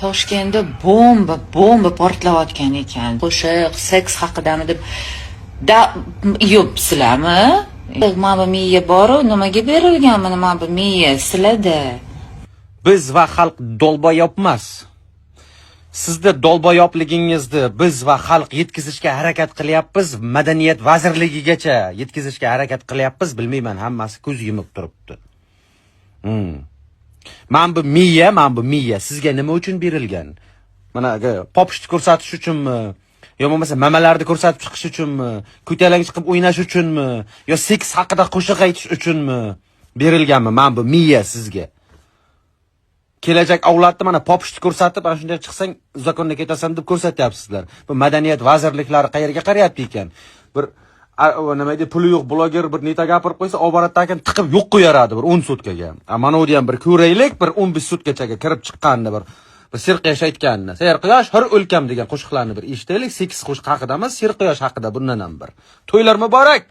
Toshkentda bomba portlayotgan ekan. Qo'shiq, seks haqidami deb sizlarmi? Mana bu miya boru, nimaga berilgan mana bu miya sizlarda? Biz va xalq dolboyob emas. Sizda dolboyobligingizni biz va xalq yetkazishga harakat qilyapmiz, madaniyat vazirligigacha yetkazishga harakat qilyapmiz, bilmayman, hammasi ko'z yumib turibdi. Mana bu miya sizga nima uchun berilgan? Mana popishni ko'rsatish uchunmi? Yo bo'lmasa mamalarni ko'rsatib chiqish uchunmi? Ko'talang chiqib o'ynash uchunmi? Yo seks haqida qo'shiq aytish uchunmi berilganmi mana bu miya sizga? Kelajak avlodni mana popishni ko'rsatib, ana shunday chiqsang zakonni ketasan deb ko'rsatyapsizlar. Bu madaniyat vazirliklari qayerga qarayapti ekan? Bir nima deydi, puli yo'q bloger bir neta gapirib qo'ysa, obaratdan tiqib yo'q qo'yaradi bir 10 sutkaga. Mana u ham bir ko'raylik, bir 15 sutkachaga kirib chiqqanini bir Serquyosh aytganini. Serquyosh hur o'lkam degan qo'shiqlarni bir eshitaylik. Seks qo'shiq haqida emas, Serquyosh haqida bundan ham bir. To'ylar muborak.